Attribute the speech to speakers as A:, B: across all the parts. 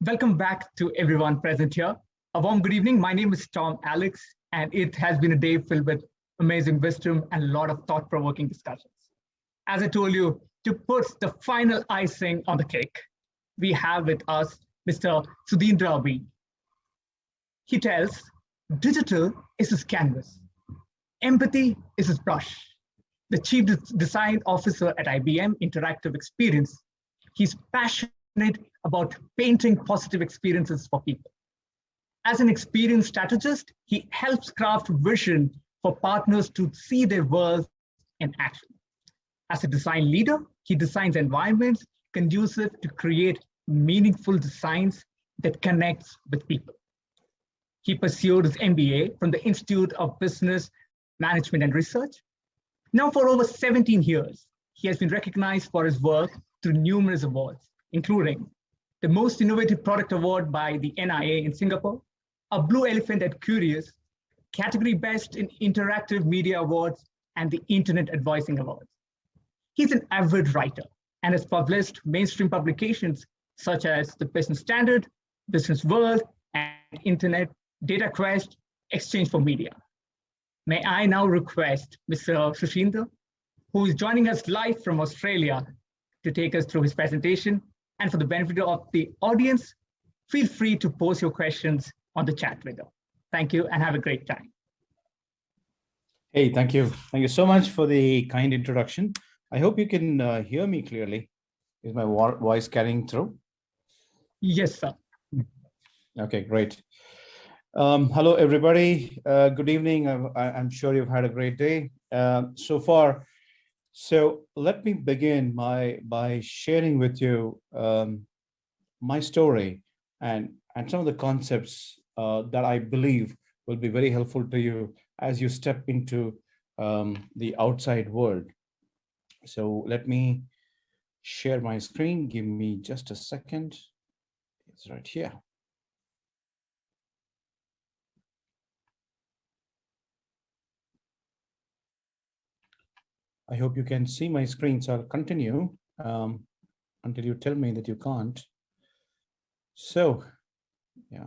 A: Welcome back to everyone present here. A warm good evening. My name is Tom Alex, and it has been a day filled with amazing wisdom and a lot of thought-provoking discussions. As I told you, to put the final icing on the cake, we have with us Mr. Sudhindra Abhi. He tells, digital is his canvas, empathy is his brush. The Chief Design Officer at IBM Interactive Experience, he's passionate about painting positive experiences for people. As an experienced strategist, he helps craft vision for partners to see their world in action. As a design leader, he designs environments conducive to create meaningful designs that connects with people. He pursued his MBA from the Institute of Business Management and Research. Now, for over 17 years, he has been recognized for his work through numerous awards, including the Most Innovative Product Award by the NIA in Singapore, a Blue Elephant at Curious, Category Best in Interactive Media Awards, and the Internet Advising Awards. He's an avid writer and has published mainstream publications such as the Business Standard, Business World, and Internet Data Quest, Exchange for Media. May I now request Mr. Sudhindra, who is joining us live from Australia, to take us through his presentation. And for the benefit of the audience, feel free to post your questions on the chat window. Thank you and have a great time.
B: Hey, thank you. Thank you so much for the kind introduction. I hope you can hear me clearly. Is my voice carrying through?
A: Yes, sir.
B: Okay, great. Hello, everybody. Good evening. I'm sure you've had a great day so far. So let me begin by sharing with you my story and some of the concepts that I believe will be very helpful to you as you step into the outside world. So let me share my screen. Give me just a second. It's right here. I hope you can see my screen, so I'll continue until you tell me that you can't. So, yeah.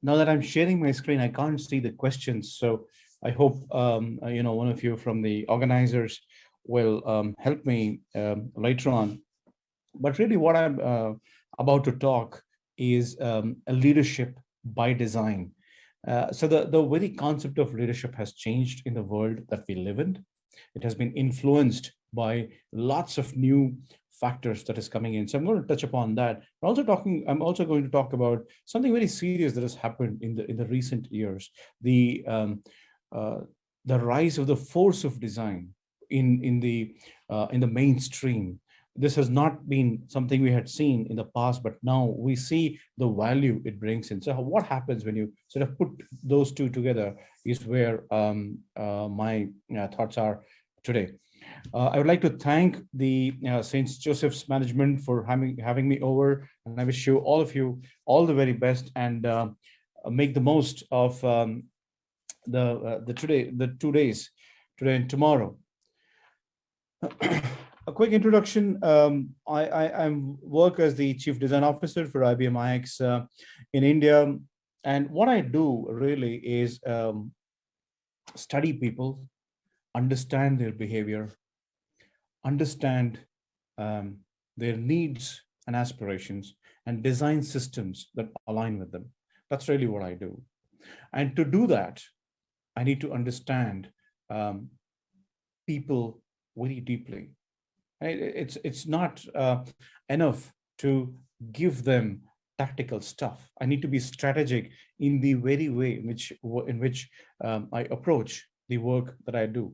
B: Now that I'm sharing my screen, I can't see the questions. So I hope one of you from the organizers will help me later on. But really, what I'm about to talk is a leadership by design. So the very concept of leadership has changed in the world that we live in. It has been influenced by lots of new factors that is coming in. So I'm going to touch upon that. I'm also going to talk about something very serious that has happened in the recent years. The rise of the force of design in the mainstream. This has not been something we had seen in the past, but now we see the value it brings in. So what happens when you sort of put those two together is where my thoughts are today. I would like to thank the St. Joseph's management for having me over, and I wish you all the very best, and make the most of the 2 days, today and tomorrow. A quick introduction. I work as the Chief Design Officer for IBM iX in India. And what I do really is study people, understand their behavior, understand their needs and aspirations, and design systems that align with them. That's really what I do. And to do that, I need to understand people very deeply. It's not enough to give them tactical stuff. I need to be strategic in the very way in which I approach the work that I do.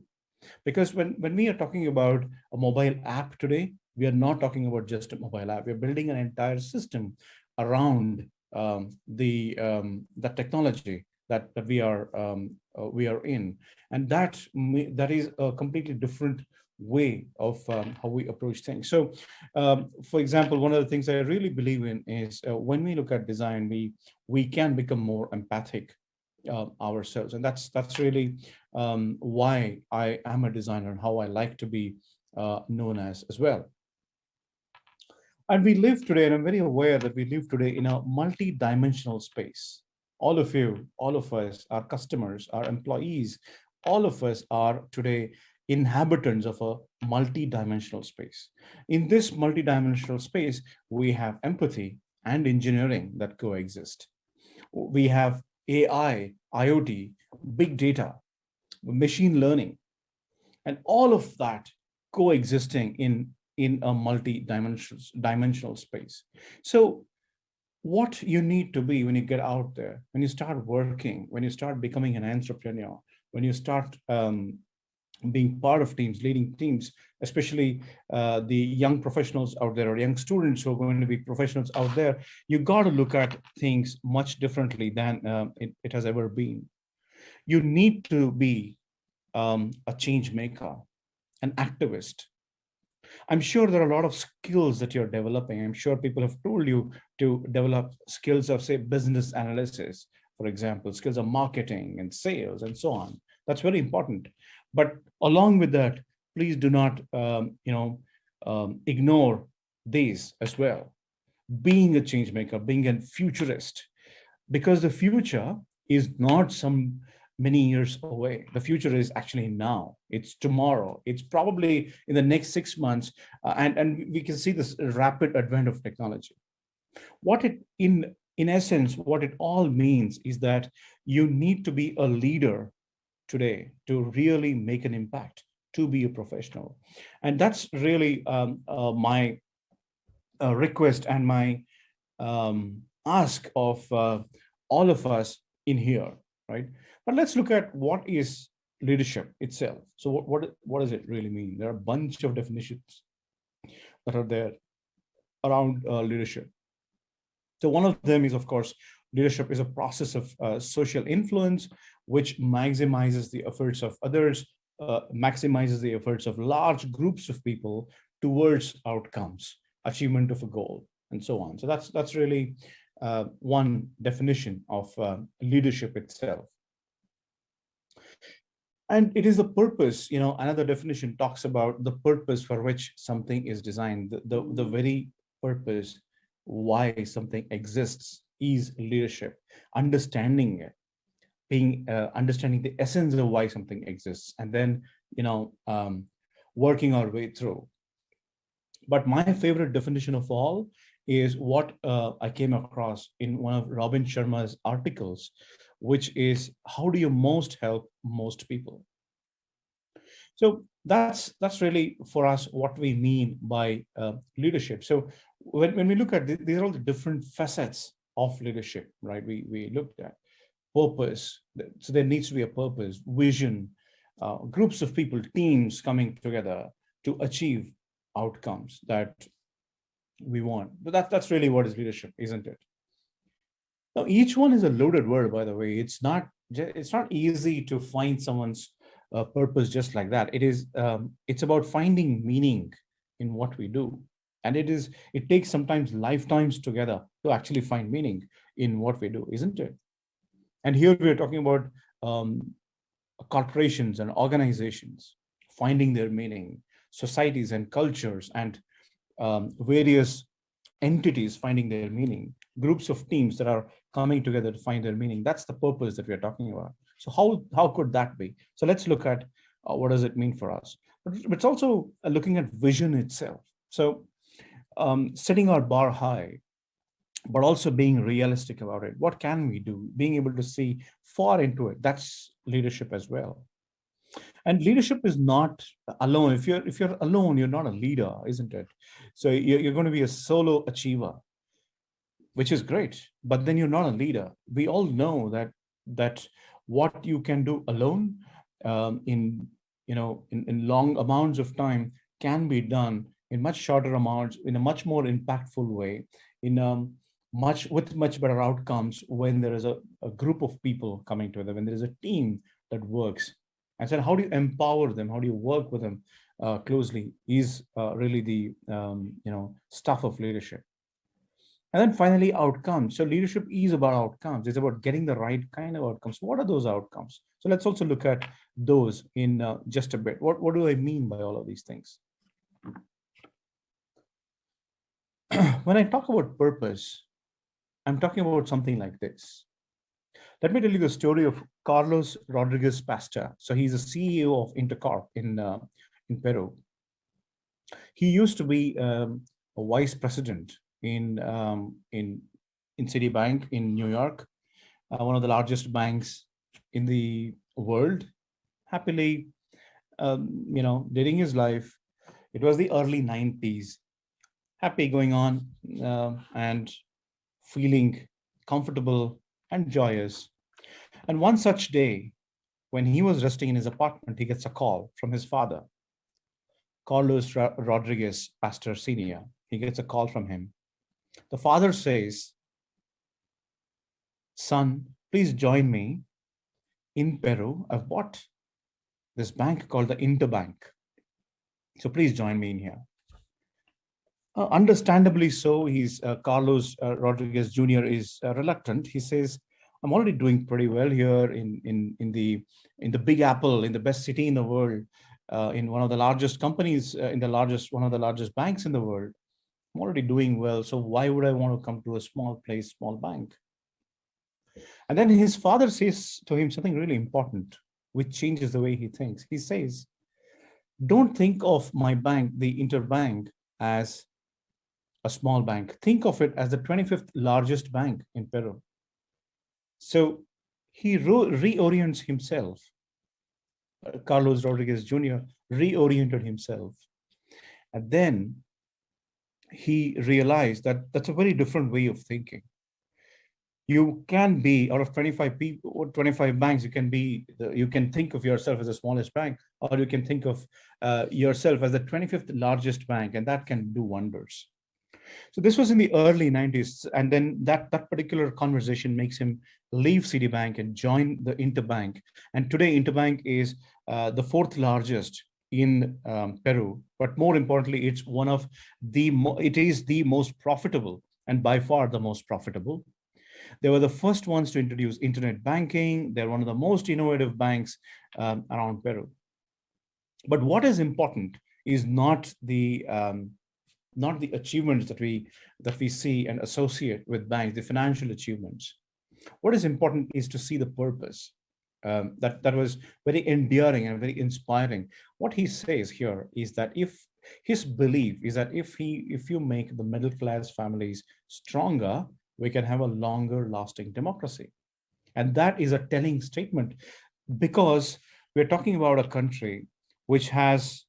B: Because when we are talking about a mobile app today, we are not talking about just a mobile app. We're building an entire system around the technology that we are in, and that is a completely different way of how we approach things. So, for example, one of the things I really believe in is when we look at design, we can become more empathic ourselves. And that's really why I am a designer and how I like to be known as well. And we live today, and I'm very aware that we live today in a multi-dimensional space. All of you, all of us, our customers, our employees, all of us are today inhabitants of a multi-dimensional space. In this multi-dimensional space, we have empathy and engineering that coexist. We have AI, IoT, big data, machine learning, and all of that coexisting in a multi-dimensional space. So what you need to be when you get out there, when you start working, when you start becoming an entrepreneur, when you start being part of teams, leading teams, especially the young professionals out there or young students who are going to be professionals out there, you got to look at things much differently than it has ever been. You need to be a change maker, an activist. I'm sure there are a lot of skills that you're developing. I'm sure people have told you to develop skills of, say, business analysis, for example, skills of marketing and sales and so on. That's very important. But along with that, please do not, ignore these as well. Being a change maker, being a futurist, because the future is not some many years away. The future is actually now. It's tomorrow. It's probably in the next 6 months, and we can see this rapid advent of technology. What it in essence, what it all means is that you need to be a leader today to really make an impact, to be a professional, and that's really my request and my ask of all of us in here, right? But let's look at what is leadership itself. So what does it really mean? There are a bunch of definitions that are there around leadership. So one of them is, of course, leadership is a process of social influence, which maximizes the efforts of others, maximizes the efforts of large groups of people towards outcomes, achievement of a goal, and so on. So that's really one definition of leadership itself. And it is the purpose, another definition talks about the purpose for which something is designed, the very purpose why something exists is leadership. Understanding it, being understanding the essence of why something exists, and then working our way through. But my favorite definition of all is what I came across in one of Robin Sharma's articles, which is how do you most help most people? So that's really for us what we mean by leadership. So when we look at these are all the different facets of leadership, right? We looked at purpose. So there needs to be a purpose, vision, groups of people, teams coming together to achieve outcomes that we want. But that's really what is leadership, isn't it? Now, each one is a loaded word, by the way. It's not easy to find someone's purpose just like that. It's about finding meaning in what we do, and it takes sometimes lifetimes together to actually find meaning in what we do, isn't it? And here we are talking about corporations and organizations finding their meaning, societies and cultures and various entities finding their meaning, groups of teams that are coming together to find their meaning. That's the purpose that we are talking about. So how could that be? So let's look at what does it mean for us. But it's also looking at vision itself. So setting our bar high, but also being realistic about it. What can we do? Being able to see far into it. That's leadership as well. And leadership is not alone. If you're alone, you're not a leader, isn't it? So you're going to be a solo achiever, which is great, but then you're not a leader. We all know that what you can do alone in long amounts of time can be done in much shorter amounts, in a much more impactful way, with much better outcomes when there is a group of people coming together, when there is a team that works. And so how do you empower them? How do you work with them closely is really the stuff of leadership. And then finally, outcomes. So leadership is about outcomes. It's about getting the right kind of outcomes. What are those outcomes? So let's also look at those in just a bit. What do I mean by all of these things? When I talk about purpose, I'm talking about something like this. Let me tell you the story of Carlos Rodriguez Pastor. So he's a CEO of Intercorp in Peru. He used to be a vice president in Citibank in New York, one of the largest banks in the world. Happily, leading his life. It was the early 90s. Happy going on and feeling comfortable and joyous. And one such day, when he was resting in his apartment, he gets a call from his father, Carlos Rodriguez, Pastor Senior. He gets a call from him. The father says, "Son, please join me in Peru. I've bought this bank called the Interbank. So please join me in here." Understandably so, he's Carlos Rodriguez Jr. is reluctant. He says, "I'm already doing pretty well here in the Big Apple, in the best city in the world, in one of the largest companies, in the largest one of the largest banks in the world. I'm already doing well. So why would I want to come to a small place, small bank?" And then his father says to him something really important, which changes the way he thinks. He says, "Don't think of my bank, the Interbank, as a small bank. Think of it as the 25th largest bank in Peru." So he reorients himself. Carlos Rodriguez Jr. reoriented himself. And then he realized that that's a very different way of thinking. You can be, out of 25 people or 25 banks, you can think of yourself as the smallest bank, or you can think of yourself as the 25th largest bank, and that can do wonders. So this was in the early 90s, and then that particular conversation makes him leave Citibank and join the Interbank. And today, Interbank is the fourth largest in Peru, but more importantly, it's it is the most profitable, and by far the most profitable. They were the first ones to introduce internet banking. They're one of the most innovative banks around Peru. But what is important is not the achievements that we see and associate with banks, the financial achievements. What is important is to see the purpose. That was very endearing and very inspiring. What he says here is that if his belief is that if you make the middle class families stronger, we can have a longer lasting democracy. And that is a telling statement, because we're talking about a country which has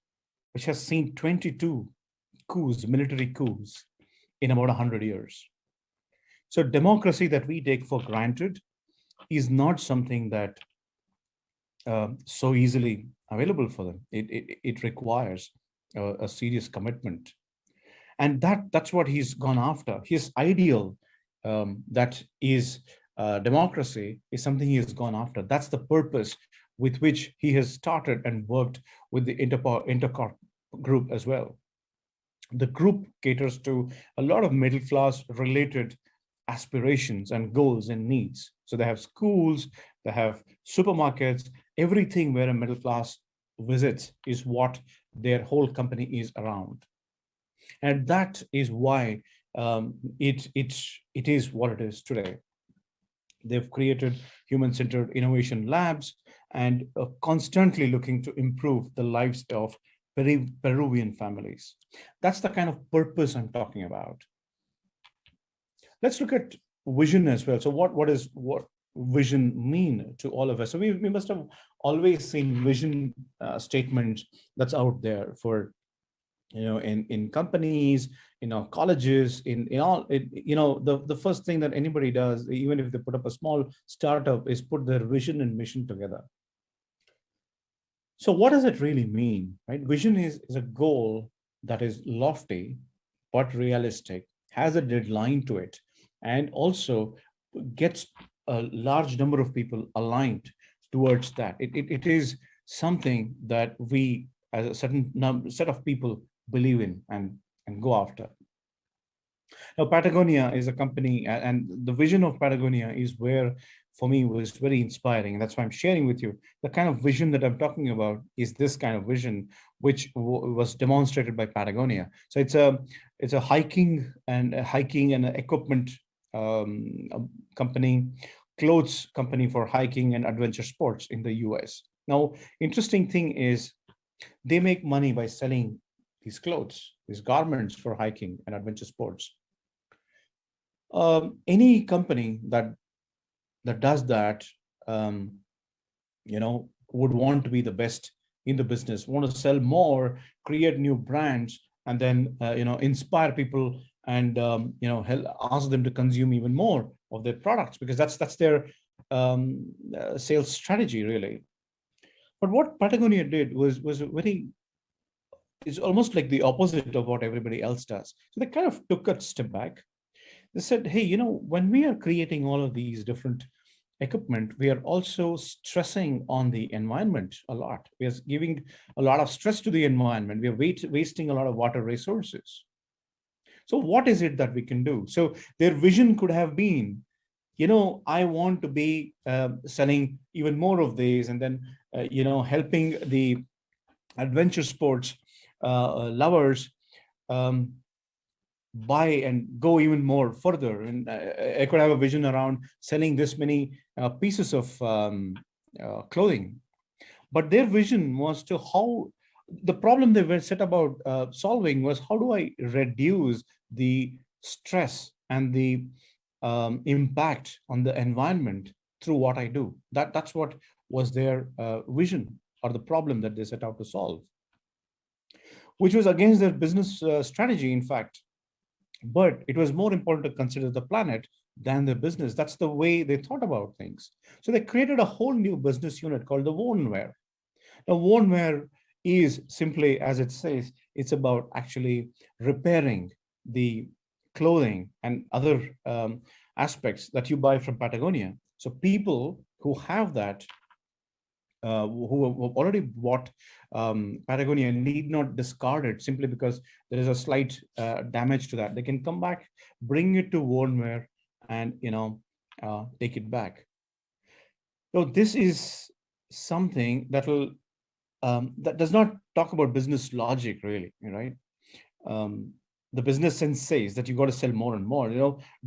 B: seen 22 coups, military coups, in about 100 years. So democracy that we take for granted is not something that so easily available for them. It requires a serious commitment. And that's what he's gone after. His ideal that is democracy is something he has gone after. That's the purpose with which he has started and worked with the Intercorp group as well. The group caters to a lot of middle class related aspirations and goals and needs. So they have schools, they have supermarkets, everything where a middle class visits is what their whole company is around. And that is why it is what it is today. They've created human-centered innovation labs and constantly looking to improve the lives of Peruvian families. That's the kind of purpose I'm talking about. Let's look at vision as well. So what vision mean to all of us? So we must have always seen vision statements that's out there for, in companies, colleges, in all, the first thing that anybody does, even if they put up a small startup, is put their vision and mission together. So what does it really mean, right? Vision is a goal that is lofty, but realistic, has a deadline to it, and also gets a large number of people aligned towards that. It is something that we, as a certain set of people, believe in and go after. Now, Patagonia is a company, and the vision of Patagonia is where, for me, was very inspiring. That's why I'm sharing with you. The kind of vision that I'm talking about is this kind of vision, which was demonstrated by Patagonia. So it's a hiking and equipment company, clothes company for hiking and adventure sports in the US. Now, interesting thing is they make money by selling these clothes, these garments for hiking and adventure sports. Any company that does that, um, would want to be the best in the business, want to sell more, create new brands, and then inspire people and ask them to consume even more of their products, because that's their sales strategy, really. But what Patagonia did was a very it's almost like the opposite of what everybody else does. So they kind of took a step back. They said, hey, when we are creating all of these different equipment, we are also stressing on the environment a lot. We are giving a lot of stress to the environment. We are wasting a lot of water resources. So what is it that we can do? So their vision could have been, I want to be selling even more of these, and then, helping the adventure sports lovers um, buy and go even more further. And I could have a vision around selling this many pieces of clothing. But their vision was to how the problem they were set about solving was, how do I reduce the stress and the impact on the environment through what I do? That's what was their vision, or the problem that they set out to solve, which was against their business strategy, in fact. But it was more important to consider the planet than the business. That's the way they thought about things. So they created a whole new business unit called the Wornwear. Now, Wornwear is simply, as it says, it's about actually repairing the clothing and other aspects that you buy from Patagonia. So people who have that, who have already bought Patagonia, need not discard it simply because there is a slight damage to that. They can come back, bring it to Wornwear, and take it back. So this is something that does not talk about business logic, really, right? Um, the business sense says that you got to sell more and more.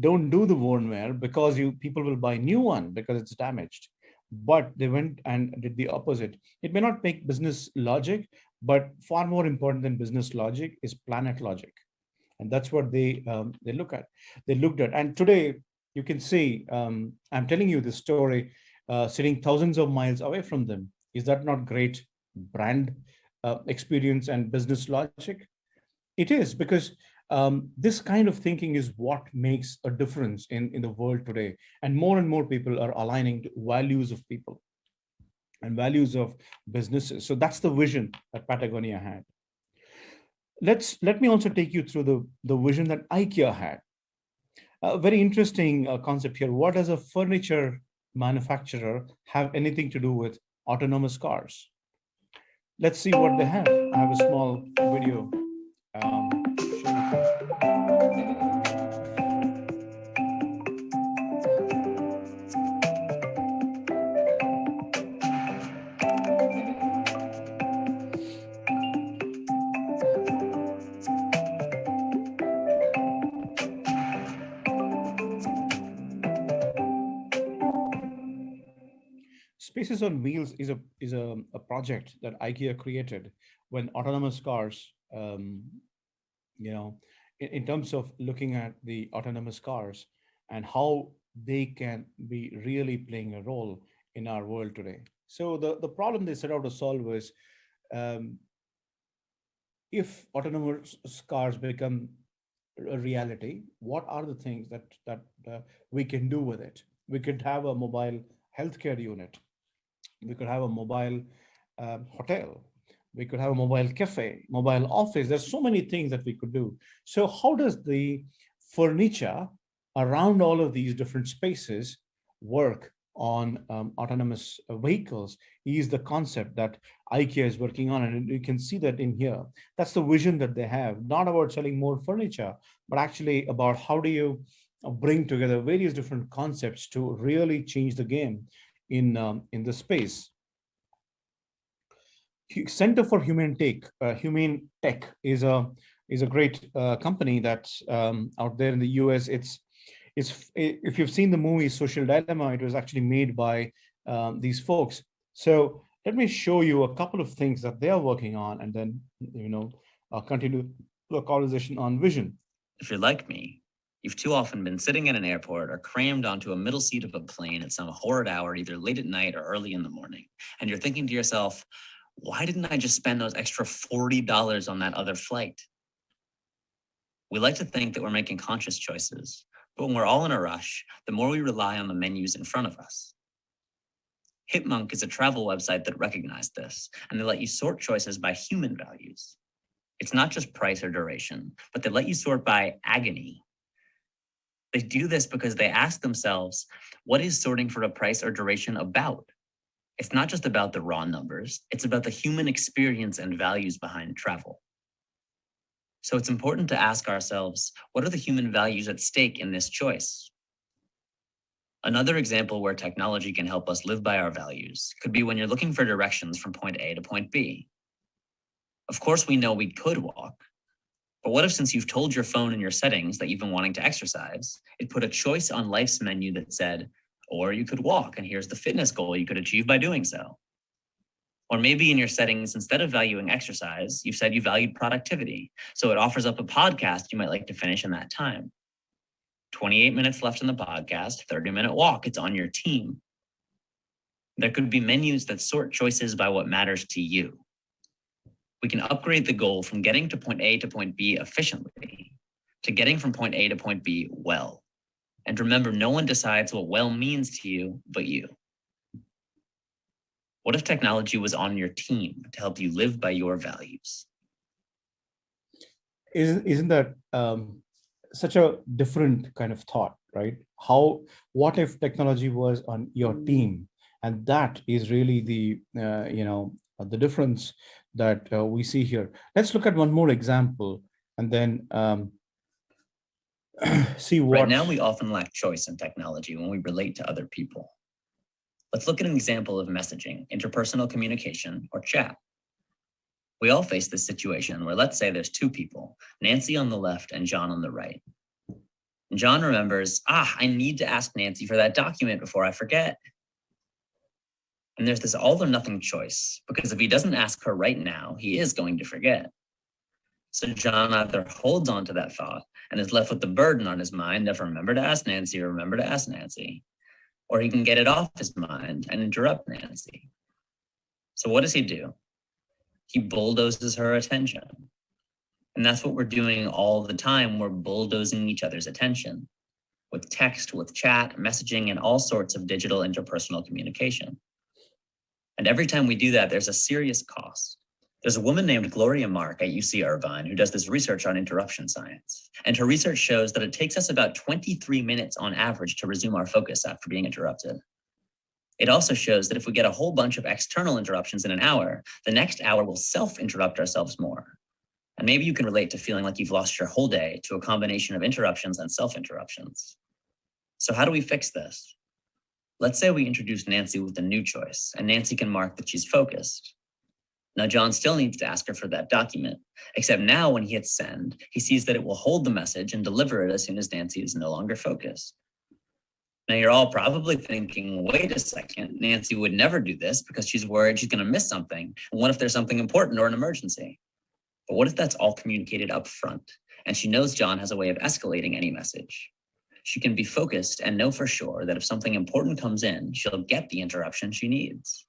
B: Don't do the Wornwear because people will buy new one because it's damaged. But they went and did the opposite. It may not make business logic, but far more important than business logic is planet logic, and that's what they look at. They looked at, and today you can see. I'm telling you this story, sitting thousands of miles away from them. Is that not great brand experience and business logic? It is, because this kind of thinking is what makes a difference in the world today. And more people are aligning to values of people and values of businesses. So that's the vision that Patagonia had. Let me also take you through the vision that IKEA had. A very interesting concept here. What does a furniture manufacturer have anything to do with autonomous cars? Let's see what they have. I have a small video. Share with you. Spaces on Wheels is a project that IKEA created when autonomous cars, you know, in terms of looking at the autonomous cars and how they can be really playing a role in our world today. So the problem they set out to solve was, um, if autonomous cars become a reality, what are the things that we can do with it? We could have a mobile healthcare unit. We could have a mobile hotel. We could have a mobile cafe, mobile office. There's so many things that we could do. So how does the furniture around all of these different spaces work on autonomous vehicles is the concept that IKEA is working on. And you can see that in here. That's the vision that they have, not about selling more furniture, but actually about how do you bring together various different concepts to really change the game in the space. Center for Humane Tech is a great company that's out there in the US. It's if you've seen the movie Social Dilemma, it was actually made by these folks. So let me show you a couple of things that they are working on, and then continue the conversation on vision.
C: If you're like me, you've too often been sitting in an airport or crammed onto a middle seat of a plane at some horrid hour, either late at night or early in the morning, and you're thinking to yourself, why didn't I just spend those extra $40 on that other flight? We like to think that we're making conscious choices, but when we're all in a rush, the more we rely on the menus in front of us. Hipmunk is a travel website that recognized this, and they let you sort choices by human values. It's not just price or duration, but they let you sort by agony. They do this because they ask themselves, what is sorting for a price or duration about? It's not just about the raw numbers, it's about the human experience and values behind travel. So it's important to ask ourselves, what are the human values at stake in this choice? Another example where technology can help us live by our values could be when you're looking for directions from point A to point B. Of course, we know we could walk, but what if, since you've told your phone in your settings that you've been wanting to exercise, it put a choice on life's menu that said, or you could walk, and here's the fitness goal you could achieve by doing so. Or maybe in your settings, instead of valuing exercise, you've said you valued productivity, so it offers up a podcast you might like to finish in that time. 28 minutes left in the podcast, 30-minute walk, it's on your team. There could be menus that sort choices by what matters to you. We can upgrade the goal from getting to point A to point B efficiently to getting from point A to point B well. And remember, no one decides what well means to you but you. What if technology was on your team to help you live by your values?
B: Isn't that such a different kind of thought, right? What if technology was on your team? And that is really the difference that we see here. Let's look at one more example and then see what.
C: Right now, we often lack choice in technology when we relate to other people. Let's look at an example of messaging, interpersonal communication, or chat. We all face this situation where, let's say there's two people, Nancy on the left and John on the right. And John remembers, I need to ask Nancy for that document before I forget. And there's this all or nothing choice, because if he doesn't ask her right now, he is going to forget. So John either holds on to that thought and is left with the burden on his mind of remember to ask Nancy or remember to ask Nancy, or he can get it off his mind and interrupt Nancy. So what does he do? He bulldozes her attention. And that's what we're doing all the time. We're bulldozing each other's attention with text, with chat, messaging, and all sorts of digital interpersonal communication. And every time we do that, there's a serious cost. There's a woman named Gloria Mark at UC Irvine who does this research on interruption science. And her research shows that it takes us about 23 minutes on average to resume our focus after being interrupted. It also shows that if we get a whole bunch of external interruptions in an hour, the next hour will self-interrupt ourselves more. And maybe you can relate to feeling like you've lost your whole day to a combination of interruptions and self-interruptions. So how do we fix this? Let's say we introduce Nancy with a new choice, and Nancy can mark that she's focused. Now, John still needs to ask her for that document, except now when he hits send, he sees that it will hold the message and deliver it as soon as Nancy is no longer focused. Now, you're all probably thinking, wait a second, Nancy would never do this because she's worried she's going to miss something. And what if there's something important or an emergency? But what if that's all communicated up front, and she knows John has a way of escalating any message? She can be focused and know for sure that if something important comes in, she'll get the interruption she needs.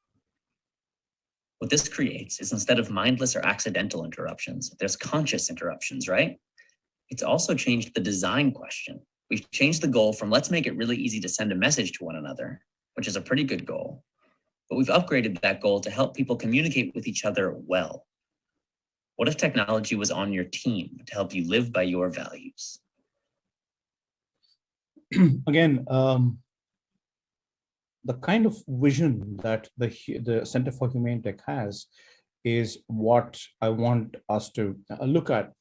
C: What this creates is, instead of mindless or accidental interruptions, there's conscious interruptions, right? It's also changed the design question. We've changed the goal from let's make it really easy to send a message to one another, which is a pretty good goal. But we've upgraded that goal to help people communicate with each other well. What if technology was on your team to help you live by your values?
B: the kind of vision that the Center for Humane Tech has is what I want us to look at.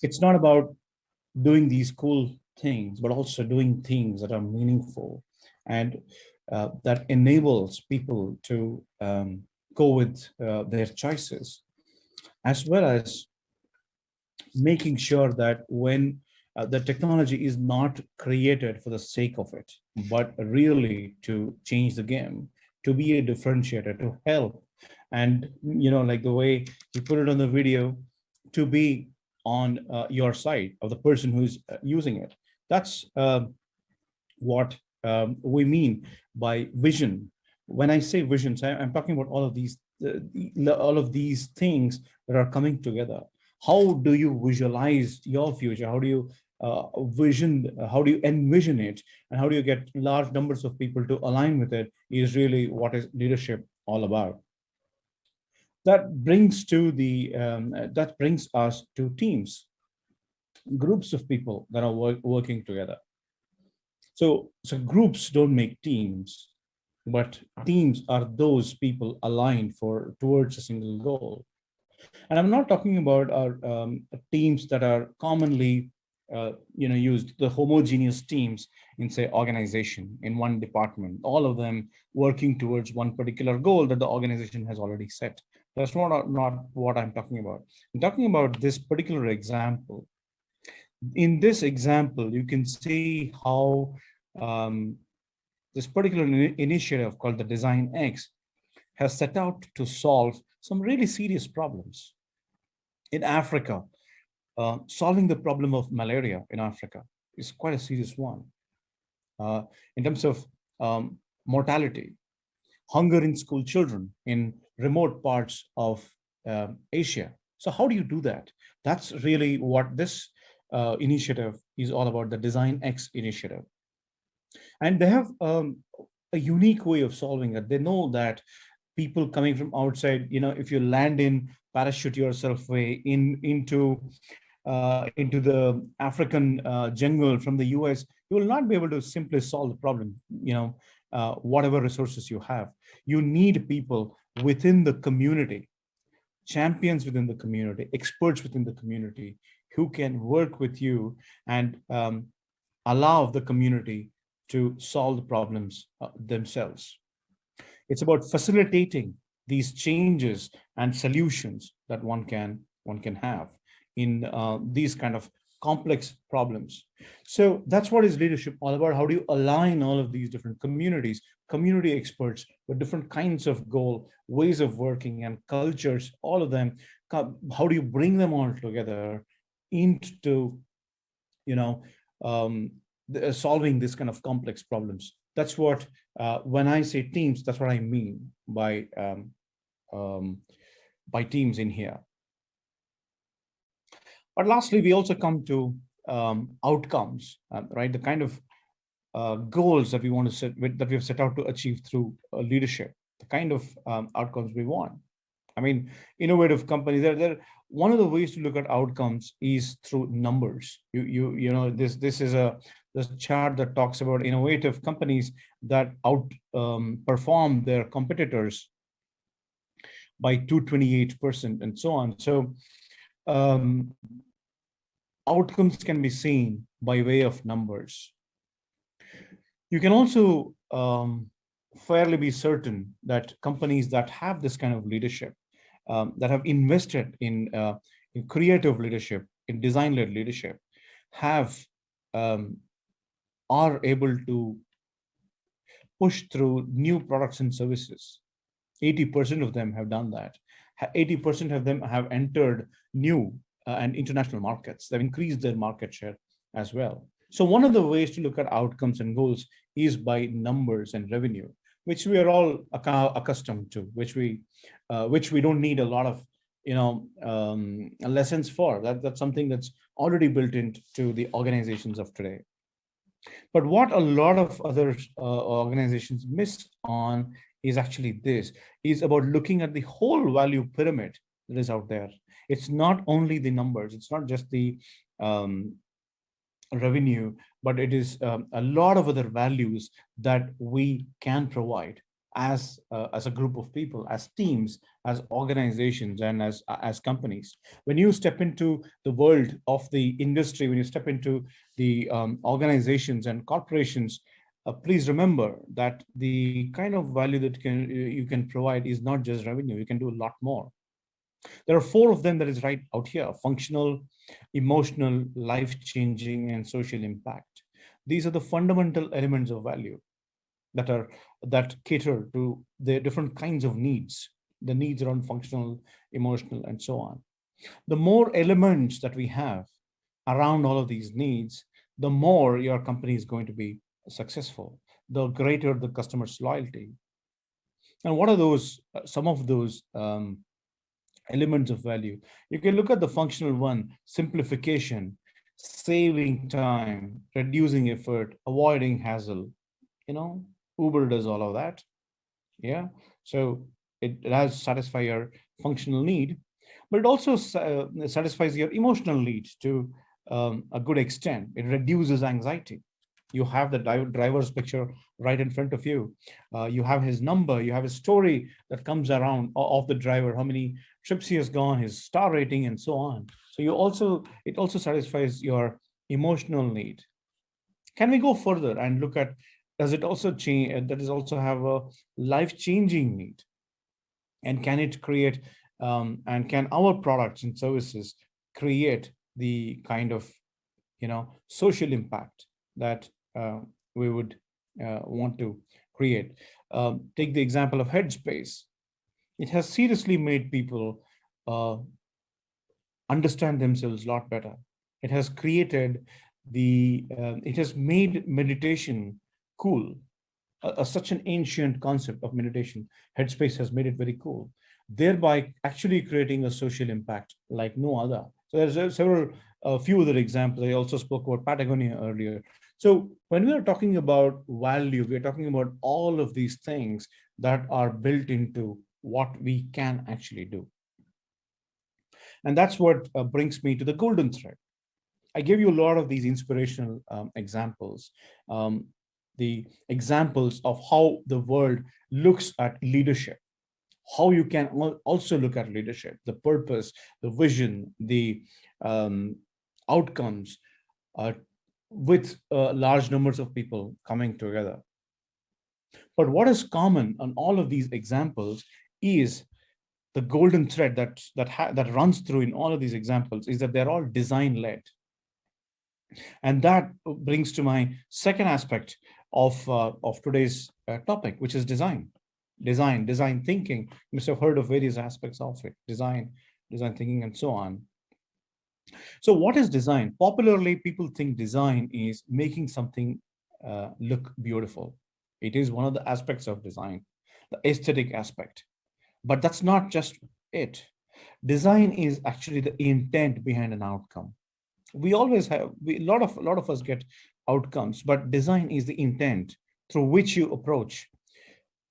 B: It's not about doing these cool things, but also doing things that are meaningful and that enables people to go with their choices, as well as making sure that when the technology is not created for the sake of it, but really to change the game, to be a differentiator, to help, and like the way you put it on the video, to be on your side of the person who's using it. That's what we mean by vision. When I say visions, I'm talking about all of these things that are coming together. How do you visualize your future? How do you how do you envision it? And how do you get large numbers of people to align with it is really what is leadership all about. That brings us to teams, groups of people that are working together. So groups don't make teams, but teams are those people aligned towards a single goal. And I'm not talking about our teams that are commonly used, the homogeneous teams in, say, organization, in one department, all of them working towards one particular goal that the organization has already set. That's not what I'm talking about. I'm talking about this particular example. In this example, you can see how this particular initiative called the Design X has set out to solve some really serious problems. In Africa, solving the problem of malaria in Africa is quite a serious one. In terms of mortality, hunger in school children in remote parts of Asia. So how do you do that? That's really what this initiative is all about, the Design X initiative. And they have a unique way of solving it. They know that people coming from outside, if you land in, parachute yourself way into the African jungle from the US, you will not be able to simply solve the problem, whatever resources you have. You need people within the community, champions within the community, experts within the community who can work with you and allow the community to solve the problems themselves. It's about facilitating these changes and solutions that one can have in these kind of complex problems. So that's what is leadership all about. How do you align all of these different communities, community experts with different kinds of goal, ways of working and cultures, all of them, how do you bring them all together into, solving this kind of complex problems? That's what, when I say teams, that's what I mean by teams in here. But lastly, we also come to outcomes, right? The kind of goals that we want to that we've set out to achieve through leadership, the kind of outcomes we want. I mean, innovative companies, one of the ways to look at outcomes is through numbers. This is this chart that talks about innovative companies that outperform their competitors by 228% and so on. So outcomes can be seen by way of numbers. You can also fairly be certain that companies that have this kind of leadership, that have invested in creative leadership, in design-led leadership, are able to push through new products and services. 80% of them have done that. 80% of them have entered new and international markets. They've increased their market share as well. So one of the ways to look at outcomes and goals is by numbers and revenue, which we are all accustomed to, which we don't need a lot of lessons for. That's something that's already built into the organizations of today. But what a lot of other organizations miss on is actually is about looking at the whole value pyramid that is out there. It's not only the numbers. It's not just the revenue, but it is a lot of other values that we can provide as a group of people, as teams, as organizations, and as companies. When you step into the world of the industry, when you step into the organizations and corporations, please remember that the kind of value that you can provide is not just revenue. You can do a lot more. There are four of them that is right out here: functional, emotional, life-changing, and social impact. These are the fundamental elements of value that are that cater to the different kinds of needs, the needs around functional, emotional, and so on. The more elements that we have around all of these needs, the more your company is going to be successful, the greater the customer's loyalty. And what are those, some of those elements of value? You can look at the functional one: simplification, saving time, reducing effort, avoiding hassle. You know, Uber does all of that. Yeah. So it has satisfy your functional need, but it also satisfies your emotional need to a good extent. It reduces anxiety. You have the driver's picture right in front of you. You have his number, you have a story that comes around of the driver, how many trips he has gone, his star rating, and so on. So it also satisfies your emotional need. Can we go further and look at, does it also change, does it also have a life-changing need? And can it create, and can our products and services create the kind of, social impact that we would want to create? Take the example of Headspace. It has seriously made people understand themselves a lot better. It has created it has made meditation cool. Such an ancient concept of meditation, Headspace has made it very cool, thereby actually creating a social impact like no other. So there's a few other examples. I also spoke about Patagonia earlier. So when we are talking about value, we're talking about all of these things that are built into what we can actually do. And that's what brings me to the golden thread. I gave you a lot of these inspirational examples, the examples of how the world looks at leadership, how you can also look at leadership, the purpose, the vision, the outcomes, with large numbers of people coming together. But what is common on all of these examples is the golden thread that runs through in all of these examples is that they're all design-led. And that brings to my second aspect of today's topic, which is design thinking. You must have heard of various aspects of it: design thinking, and so on. So what is design? Popularly, people think design is making something look beautiful. It is one of the aspects of design, the aesthetic aspect. But that's not just it. Design is actually the intent behind an outcome. We always have, a lot of us get outcomes, but design is the intent through which you approach,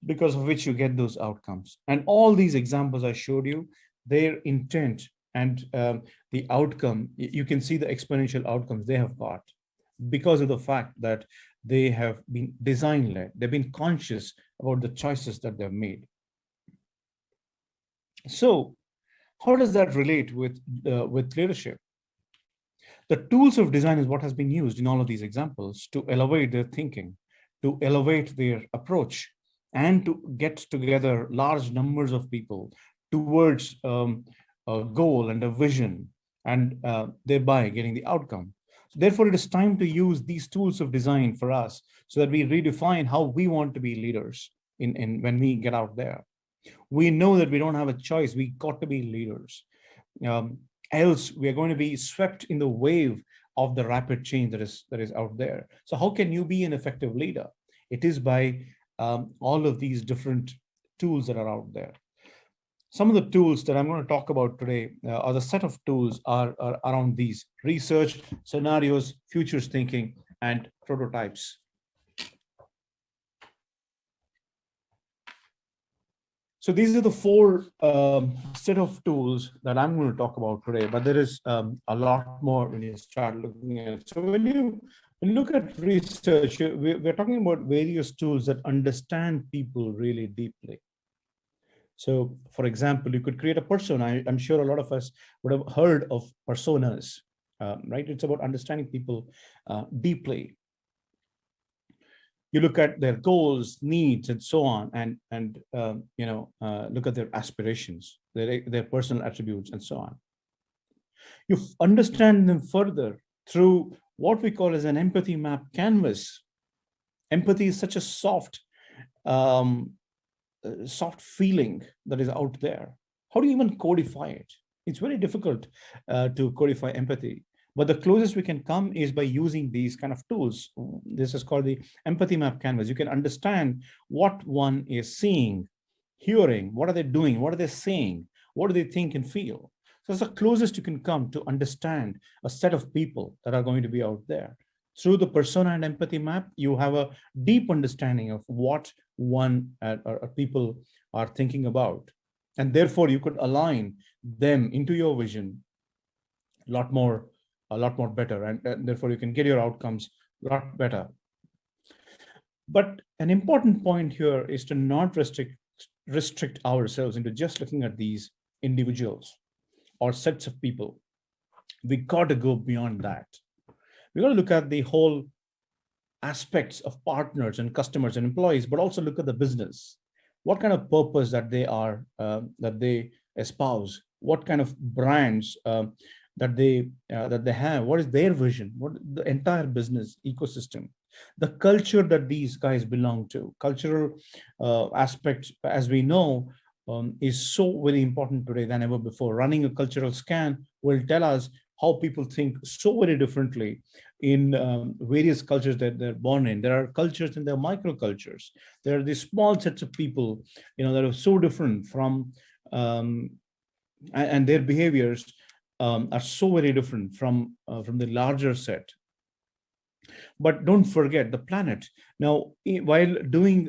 B: because of which you get those outcomes. And all these examples I showed you, their intent and the outcome, you can see the exponential outcomes they have got because of the fact that they have been design-led. They've been conscious about the choices that they've made. So how does that relate with leadership? The tools of design is what has been used in all of these examples to elevate their thinking, to elevate their approach, and to get together large numbers of people towards a goal and a vision, and thereby getting the outcome. So therefore, it is time to use these tools of design for us so that we redefine how we want to be leaders when we get out there. We know that we don't have a choice. We got to be leaders. Else we are going to be swept in the wave of the rapid change that is out there. So how can you be an effective leader? It is by all of these different tools that are out there. Some of the tools that I'm going to talk about today, or the set of tools, are around these: research, scenarios, futures thinking, and prototypes. So these are the four set of tools that I'm going to talk about today, but there is a lot more when you start looking at it. So when you look at research, we're talking about various tools that understand people really deeply. So for example, you could create a persona. I'm sure a lot of us would have heard of personas, right? It's about understanding people deeply. You look at their goals, needs, and so on, and look at their aspirations, their personal attributes, and so on. You understand them further through what we call as an empathy map canvas. Empathy is such a um, soft feeling that is out there. How do you even codify it? It's very difficult to codify empathy. But the closest we can come is by using these kind of tools. This is called the empathy map canvas. You can understand what one is seeing, hearing, what are they doing, what are they saying, what do they think and feel. So it's the closest you can come to understand a set of people that are going to be out there. Through the persona and empathy map, you have a deep understanding of what one or people are thinking about. And therefore, you could align them into your vision a lot more better, and therefore you can get your outcomes a lot better. But an important point here is to not restrict ourselves into just looking at these individuals or sets of people. We got to go beyond that. We got to look at the whole aspects of partners and customers and employees, but also look at the business. What kind of purpose that they espouse? What kind of brands that they have? What is their vision? What the entire business ecosystem? The culture that these guys belong to, cultural aspects, as we know, is so very important today than ever before. Running a cultural scan will tell us how people think so very differently in various cultures that they're born in. There are cultures and there are microcultures. There are these small sets of people, that are so different from, and their behaviors are so very different from the larger set. But don't forget the planet. Now, while doing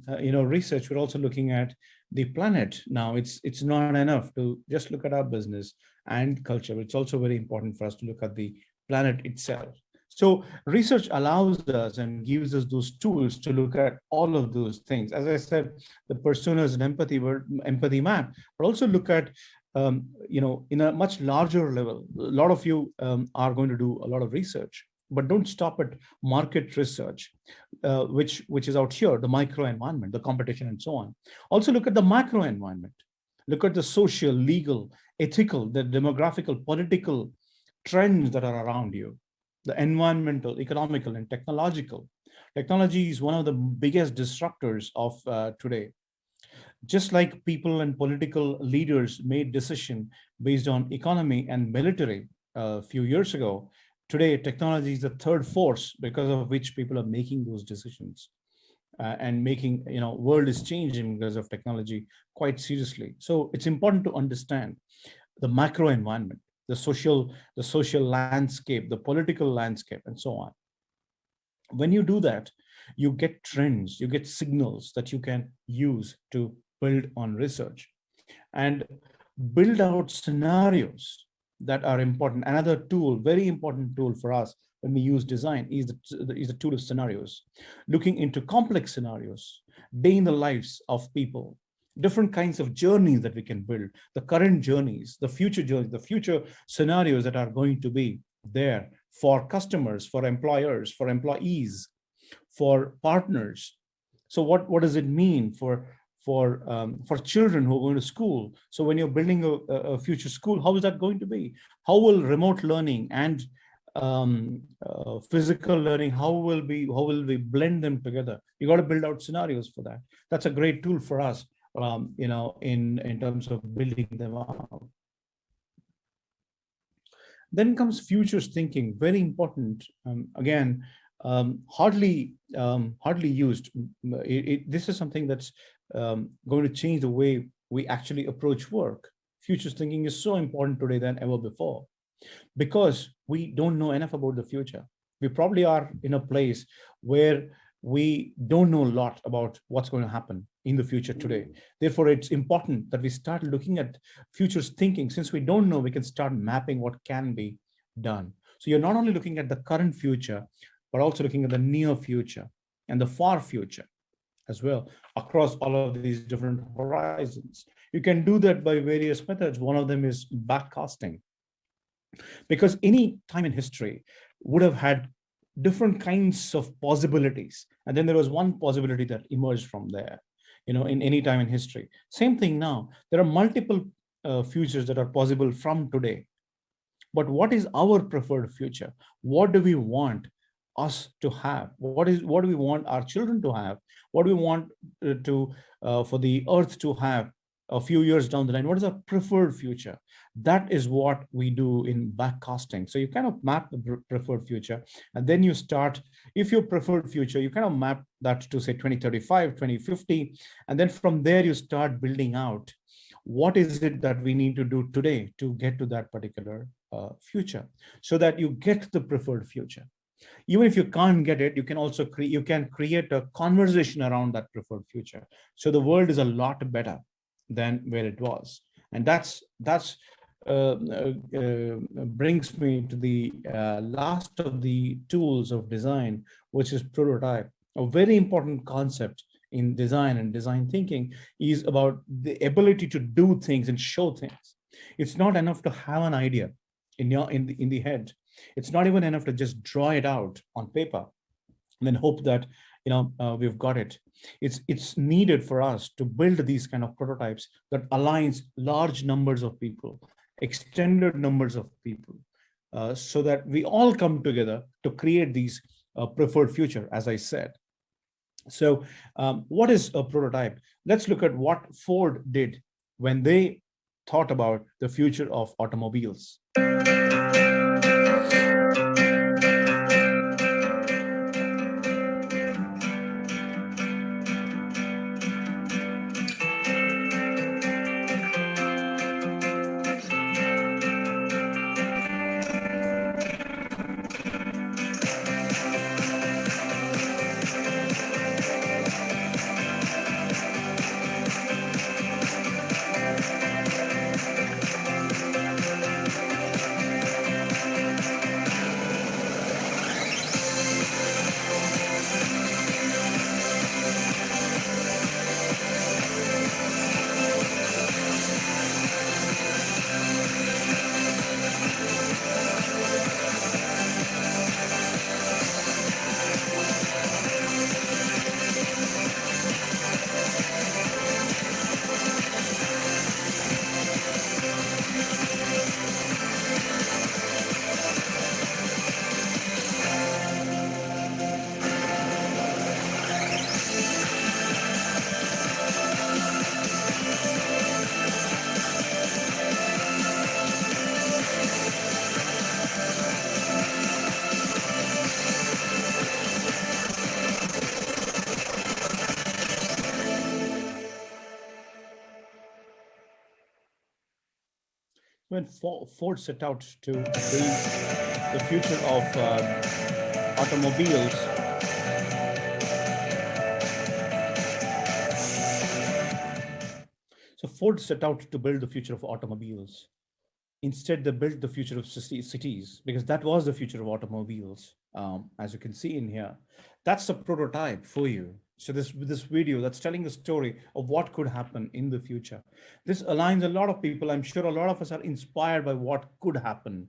B: research, we're also looking at the planet. Now, it's not enough to just look at our business and culture. It's also very important for us to look at the planet itself. So research allows us and gives us those tools to look at all of those things. As I said, the personas and empathy map, but also look at in a much larger level. A lot of you are going to do a lot of research, but don't stop at market research, which is out here, the micro environment, the competition, and so on. Also look at the macro environment. Look at the social, legal, ethical, the demographical, political trends that are around you, the environmental, economical, and technological. Technology is one of the biggest disruptors of today. Just like people and political leaders made decisions based on economy and military a few years ago, today technology is the third force because of which people are making those decisions. And making, world is changing because of technology quite seriously. So it's important to understand the macro environment, the social landscape, the political landscape, and so on. When you do that, you get trends, you get signals that you can use to build on research and build out scenarios that are important. Another tool, very important tool for us when we use design is the tool of scenarios. Looking into complex scenarios, day in the lives of people, different kinds of journeys that we can build, the current journeys, the future journeys, the future scenarios that are going to be there for customers, for employers, for employees, for partners. So what does it mean for children who are going to school? So when you're building a future school, how is that going to be? How will remote learning and physical learning, how will we blend them together? You got to build out scenarios for that. That's a great tool for us, in terms of building them out. Then comes futures thinking, very important. Again, hardly used. This is something that's going to change the way we actually approach work. Futures thinking is so important today than ever before, because we don't know enough about the future. We probably are in a place where we don't know a lot about what's going to happen. in the future today. Therefore, it's important that we start looking at futures thinking. Since we don't know, we can start mapping what can be done. So you're not only looking at the current future, but also looking at the near future and the far future as well, across all of these different horizons. You can do that by various methods. One of them is backcasting, because any time in history would have had different kinds of possibilities, and then there was one possibility that emerged from there. In any time in history, same thing now. There are multiple futures that are possible from today. But what is our preferred future? What do we want us to have? What do we want our children to have? What do we want for the earth to have a few years down the line? What is our preferred future? That is what we do in backcasting. So you kind of map the preferred future, and then you start, if your preferred future, you kind of map that to say 2035, 2050, and then from there you start building out what is it that we need to do today to get to that particular future, so that you get the preferred future. Even if you can't get it, you can also create a conversation around that preferred future. So the world is a lot better than where it was. And that's brings me to the last of the tools of design, which is prototype. A very important concept in design and design thinking is about the ability to do things and show things. It's not enough to have an idea in the head. It's not even enough to just draw it out on paper and then hope that we've got it. It's needed for us to build these kind of prototypes that aligns large numbers of people, extended numbers of people, so that we all come together to create these preferred future, as I said. So what is a prototype? Let's look at what Ford did when they thought about the future of automobiles. When Ford set out to build the future of automobiles, so Ford set out to build the future of automobiles. Instead, they built the future of cities, because that was the future of automobiles. As you can see in here, that's a prototype for you. So this video that's telling a story of what could happen in the future. This aligns a lot of people. I'm sure a lot of us are inspired by what could happen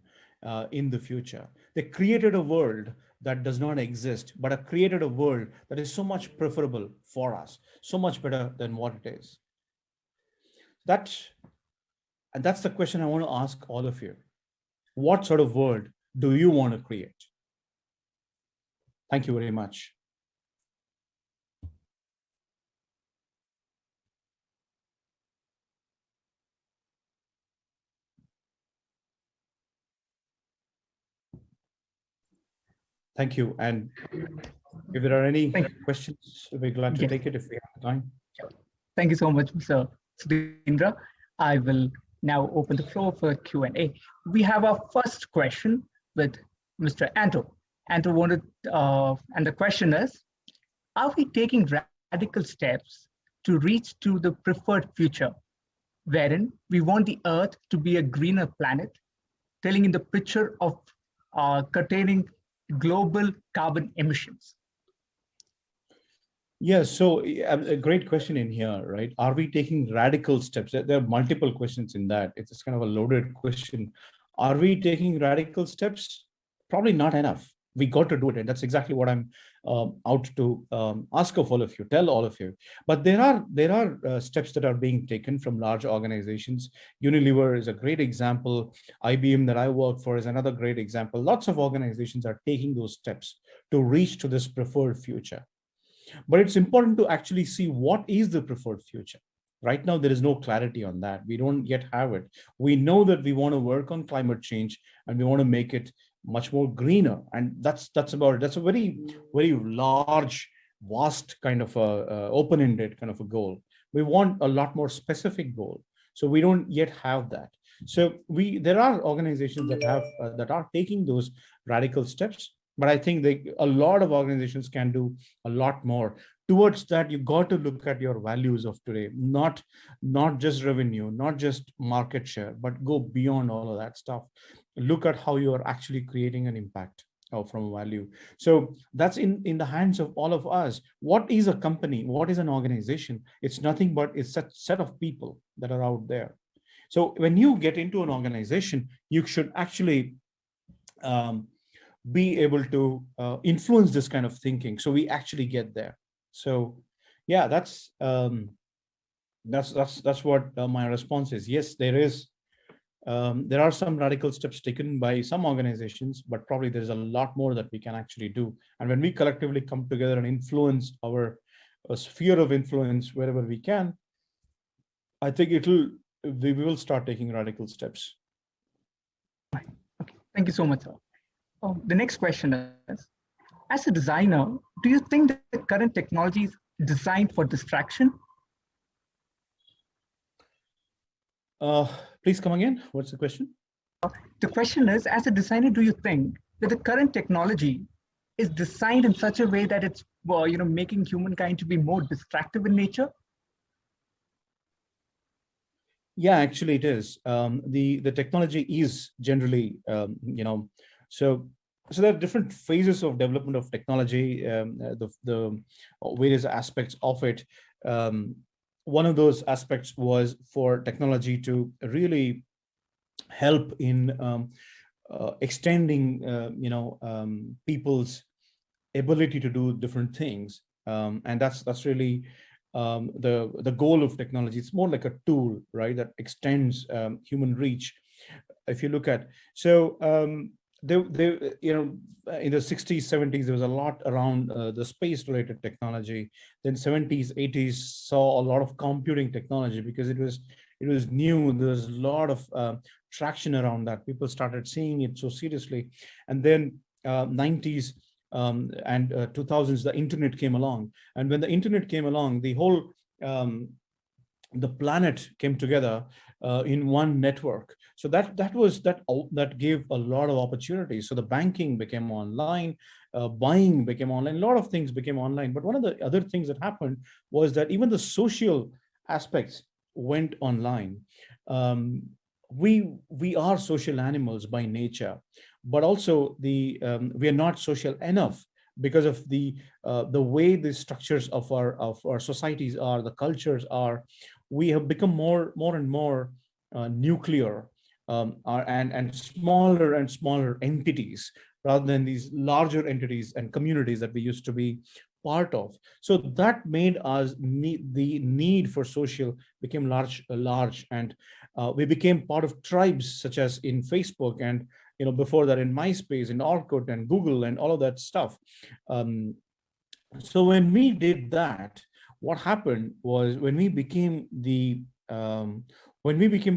B: in the future. They created a world that does not exist, but have created a world that is so much preferable for us, so much better than what it is. And that's the question I want to ask all of you. What sort of world do you want to create? Thank you very much. Thank you. And if there are any questions, we're glad to take it if we have time.
A: Thank you so much, Mr. Sudhindra. I will now open the floor for Q&A. We have our first question with Mr. Anto. Anto wanted, and the question is, are we taking radical steps to reach to the preferred future, wherein we want the Earth to be a greener planet, telling in the picture of curtailing global carbon emissions?
B: Yeah, so a great question in here, right? Are we taking radical steps? There are multiple questions in that. It's kind of a loaded question. Are we taking radical steps? Probably not enough. We got to do it, and that's exactly what I'm out to ask of all of you, tell all of you. But there are steps that are being taken from large organizations. Unilever is a great example. IBM that I work for is another great example. Lots of organizations are taking those steps to reach to this preferred future. But it's important to actually see what is the preferred future. Right now, there is no clarity on that. We don't yet have it. We know that we want to work on climate change and we want to make it much more greener. And that's about it. That's a very, very large, vast kind of a open-ended kind of a goal. We want a lot more specific goal. So we don't yet have that. So there are organizations that have that are taking those radical steps. But I think a lot of organizations can do a lot more. Towards that, you got to look at your values of today, not just revenue, not just market share, but go beyond all of that stuff. Look at how you are actually creating an impact from value. So that's in the hands of all of us. What is a company? What is an organization? It's nothing but it's a set of people that are out there. So when you get into an organization, you should actually be able to influence this kind of thinking, so we actually get there. So yeah, that's what my response is. Yes, there are some radical steps taken by some organizations, but probably there's a lot more that we can actually do. And when we collectively come together and influence our sphere of influence wherever we can, I think we will start taking radical steps.
A: Okay, thank you so much, sir. The next question is, as a designer, do you think that the current technology is designed for distraction?
B: Please come again. What's the question?
A: The question is, as a designer, do you think that the current technology is designed in such a way that it's making humankind to be more distractive in nature?
B: Yeah, actually it is. The technology is generally, so there are different phases of development of technology, the various aspects of it. One of those aspects was for technology to really help in extending, people's ability to do different things, and that's really the goal of technology. It's more like a tool, right, that extends human reach. If you look at in the 60s, 70s, there was a lot around the space related technology. Then 70s, 80s saw a lot of computing technology because it was new. There was a lot of traction around that. People started seeing it so seriously. And then 90s and 2000s, the internet came along. And when the internet came along, the whole the planet came together in one network. So that gave a lot of opportunities. So the banking became online, buying became online, a lot of things became online. But one of the other things that happened was that even the social aspects went online. We are social animals by nature, but also we are not social enough because of the way the structures of our societies are, the cultures are. We have become more and more nuclear and smaller entities rather than these larger entities and communities that we used to be part of. So that made us the need for social became large, and we became part of tribes, such as in Facebook, and before that in MySpace and Orkut and Google and all of that stuff. So when we did that, what happened was when we became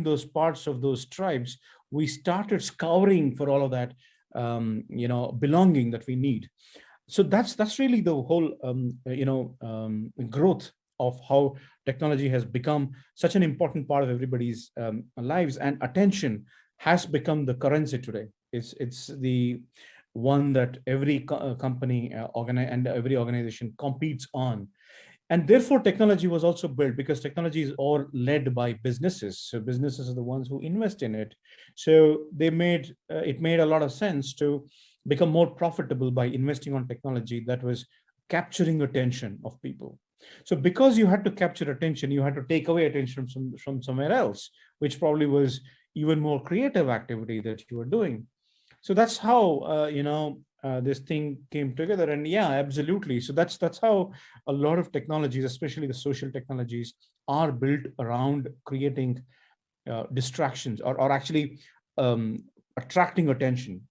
B: those parts of those tribes, we started scouring for all of that belonging that we need. So that's really the whole growth of how technology has become such an important part of everybody's lives, and attention has become the currency today. It's the one that every company and every organization competes on. And therefore, technology was also built because technology is all led by businesses. So businesses are the ones who invest in it. So they made it made a lot of sense to become more profitable by investing on technology that was capturing attention of people. So because you had to capture attention, you had to take away attention from somewhere else, which probably was even more creative activity that you were doing. So that's how this thing came together. And yeah, absolutely. So that's how a lot of technologies, especially the social technologies, are built around creating distractions, or actually attracting attention.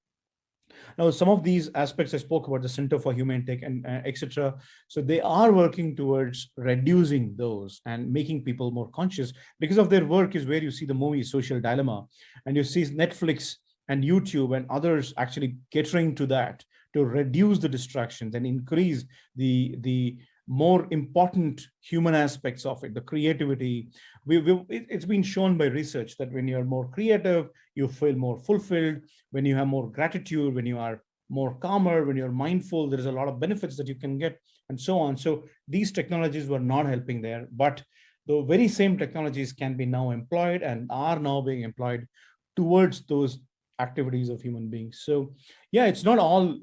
B: Now, some of these aspects I spoke about, the Center for Human Tech and etc. So they are working towards reducing those and making people more conscious. Because of their work is where you see the movie Social Dilemma, and you see Netflix and YouTube and others actually catering to that, to reduce the distractions and increase the more important human aspects of it, the creativity. It's been shown by research that when you're more creative, you feel more fulfilled. When you have more gratitude, when you are more calmer, when you're mindful, there is a lot of benefits that you can get, and so on. So these technologies were not helping there, but the very same technologies can be now employed and are now being employed towards those activities of human beings. So yeah, it's not all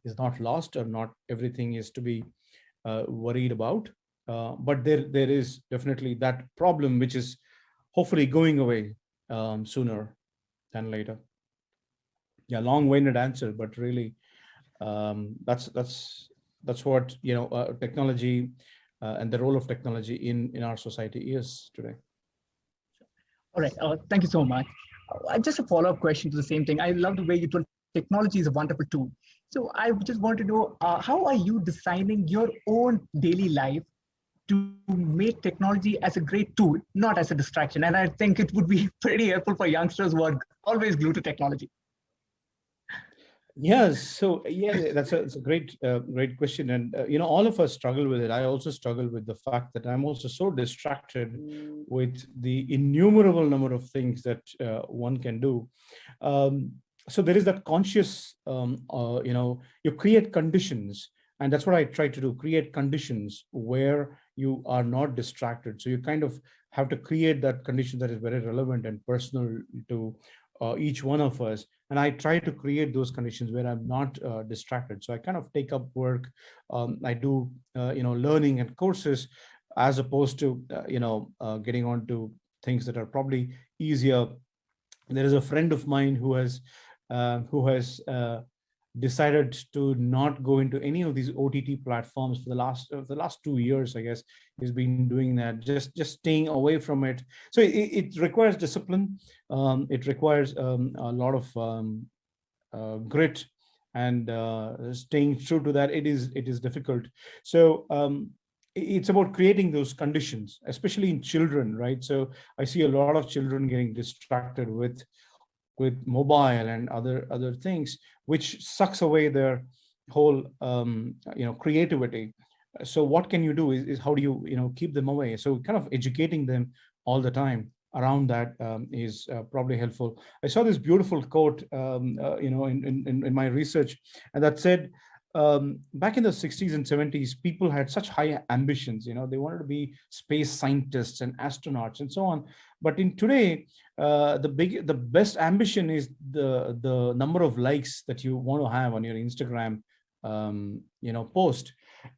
B: is not lost, or not everything is to be worried about. But there is definitely that problem, which is hopefully going away sooner than later. Yeah, long-winded answer, but really, that's what technology and the role of technology in our society is today.
A: All right. Thank you so much. Just a follow-up question to the same thing. I love the way you told technology is a wonderful tool. So I just want to know, how are you designing your own daily life to make technology as a great tool, not as a distraction? And I think it would be pretty helpful for youngsters who are always glued to technology.
B: Yes, so yeah, that's a great question, and all of us struggle with it. I also struggle with the fact that I'm also so distracted with the innumerable number of things that one can do. So there is that conscious, you create conditions, and that's what I try to do: create conditions where you are not distracted. So you kind of have to create that condition that is very relevant and personal to each one of us. And I try to create those conditions where I'm not distracted. So I kind of take up work. I do learning and courses, as opposed to getting on to things that are probably easier. There is a friend of mine who has decided to not go into any of these OTT platforms for the last 2 years. I guess he's been doing that, just staying away from it. So it requires discipline. It requires a lot of grit, and staying true to that. It is difficult. So it's about creating those conditions, especially in children, right? So I see a lot of children getting distracted with mobile and other things, which sucks away their whole creativity. So what can you do is how do you keep them away? So kind of educating them all the time around that is probably helpful. I saw this beautiful quote in my research, and that said, back in the 60s and 70s, people had such high ambitions. They wanted to be space scientists and astronauts and so on. But in today, the best ambition is the number of likes that you want to have on your Instagram post,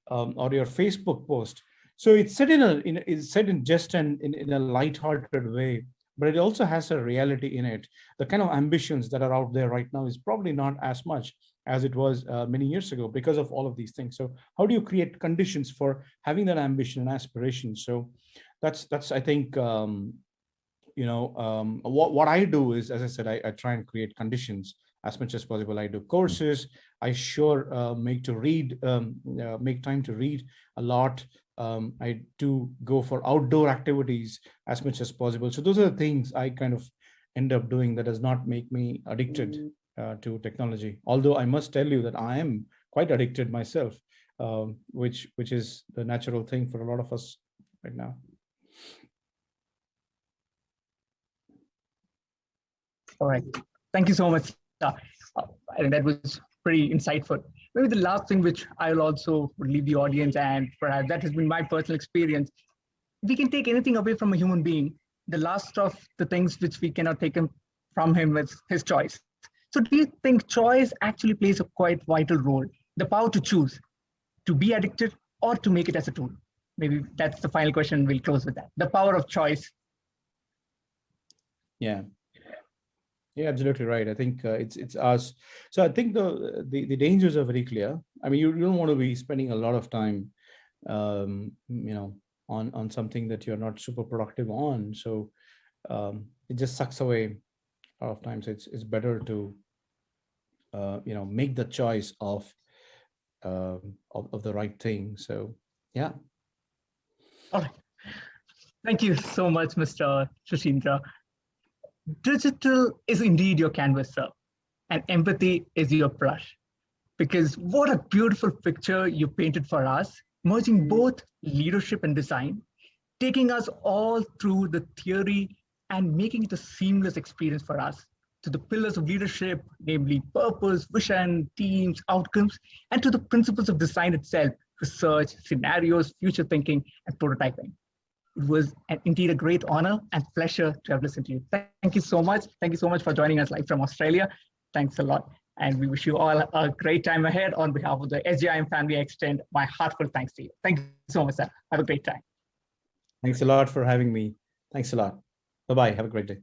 B: or your Facebook post. So it's said it's said in just in a light-hearted way, but it also has a reality in it. The kind of ambitions that are out there right now is probably not as much as it was many years ago, because of all of these things. So how do you create conditions for having that ambition and aspiration? So that's I think what I do is, as I said, I try and create conditions as much as possible. I do courses. I sure make time to read a lot. I do go for outdoor activities as much as possible. So those are the things I kind of end up doing that does not make me addicted to technology. Although I must tell you that I am quite addicted myself, which is the natural thing for a lot of us right now.
A: All right. Thank you so much. And that was pretty insightful. Maybe the last thing which I'll also leave the audience, and perhaps that has been my personal experience, we can take anything away from a human being. The last of the things which we cannot take from him is his choice. So do you think choice actually plays a quite vital role? The power to choose, to be addicted or to make it as a tool? Maybe that's the final question. We'll close with that. The power of choice.
B: Yeah. Yeah, absolutely right. I think it's us. So I think the dangers are very clear. I mean, you don't want to be spending a lot of time, on something that you're not super productive on. So it just sucks away a lot of times. It's better to make the choice of the right thing. So yeah.
A: All right. Thank you so much, Mr. Shashindra. Digital is indeed your canvas, sir, and empathy is your brush. Because what a beautiful picture you painted for us, merging both leadership and design, taking us all through the theory and making it a seamless experience for us to the pillars of leadership, namely purpose, vision, teams, outcomes, and to the principles of design itself, research, scenarios, future thinking, and prototyping. It was indeed a great honor and pleasure to have listened to you. Thank you so much. Thank you so much for joining us live from Australia. Thanks a lot. And we wish you all a great time ahead. On behalf of the SGIM family, I extend my heartfelt thanks to you. Thank you so much, sir. Have a great time.
B: Thanks a lot for having me. Thanks a lot. Bye-bye. Have a great day.